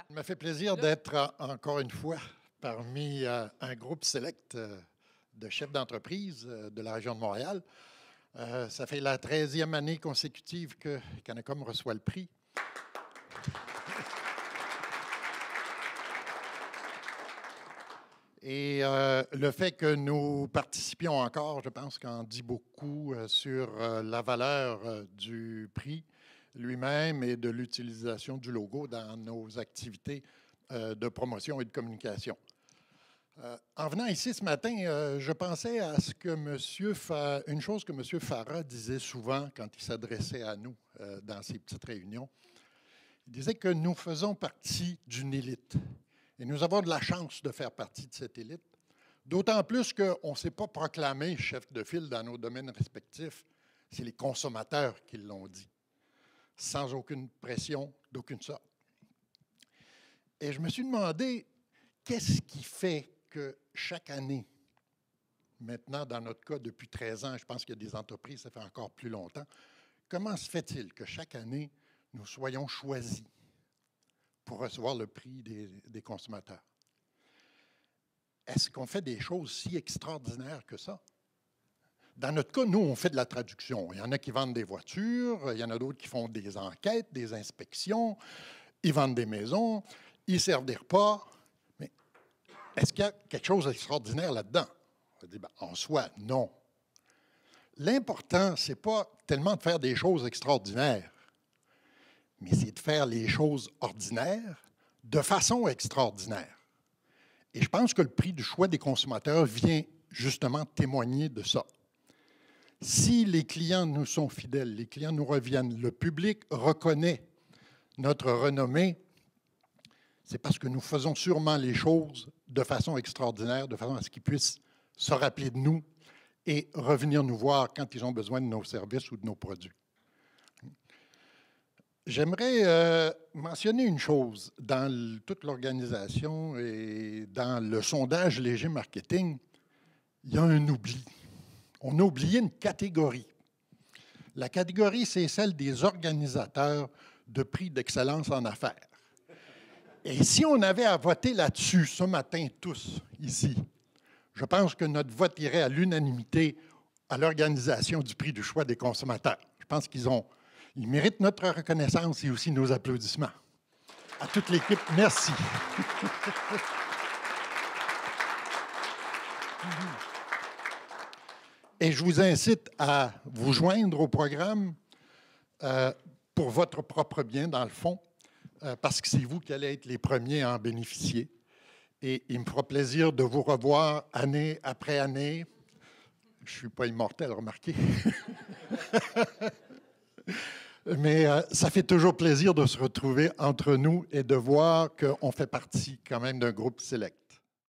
Voilà. Il m'a fait plaisir d'être encore une fois parmi un groupe select de chefs d'entreprise de la région de Montréal. Ça fait la 13e année consécutive que Canacom reçoit le prix. Et le fait que nous participions encore, je pense qu'en dit beaucoup sur la valeur du prix lui-même et de l'utilisation du logo dans nos activités de promotion et de communication. En venant ici ce matin, je pensais à ce que une chose que M. Farah disait souvent quand il s'adressait à nous dans ces petites réunions. Il disait que nous faisons partie d'une élite. Et nous avons de la chance de faire partie de cette élite, d'autant plus qu'on ne s'est pas proclamé chef de file dans nos domaines respectifs. C'est les consommateurs qui l'ont dit, sans aucune pression d'aucune sorte. Et je me suis demandé, qu'est-ce qui fait que chaque année, maintenant dans notre cas depuis 13 ans, je pense qu'il y a des entreprises, ça fait encore plus longtemps, comment se fait-il que chaque année, nous soyons choisis pour recevoir le prix des consommateurs? Est-ce qu'on fait des choses si extraordinaires que ça? Dans notre cas, nous, on fait de la traduction. Il y en a qui vendent des voitures, il y en a d'autres qui font des enquêtes, des inspections, ils vendent des maisons, ils servent des repas. Mais est-ce qu'il y a quelque chose d'extraordinaire là-dedans? On dit, en soi, non. L'important, ce n'est pas tellement de faire des choses extraordinaires, mais c'est de faire les choses ordinaires de façon extraordinaire. Et je pense que le prix du choix des consommateurs vient justement témoigner de ça. Si les clients nous sont fidèles, les clients nous reviennent, le public reconnaît notre renommée, c'est parce que nous faisons sûrement les choses de façon extraordinaire, de façon à ce qu'ils puissent se rappeler de nous et revenir nous voir quand ils ont besoin de nos services ou de nos produits. J'aimerais mentionner une chose. Dans toute l'organisation et dans le sondage Léger Marketing, il y a un oubli. On a oublié une catégorie. La catégorie, c'est celle des organisateurs de prix d'excellence en affaires. Et si on avait à voter là-dessus ce matin, tous, ici, je pense que notre vote irait à l'unanimité à l'organisation du prix du choix des consommateurs. Je pense qu'ils méritent notre reconnaissance et aussi nos applaudissements. À toute l'équipe, merci. Et je vous incite à vous joindre au programme pour votre propre bien, dans le fond, parce que c'est vous qui allez être les premiers à en bénéficier. Et il me fera plaisir de vous revoir année après année. Je ne suis pas immortel, remarquez. Mais ça fait toujours plaisir de se retrouver entre nous et de voir qu'on fait partie quand même d'un groupe select.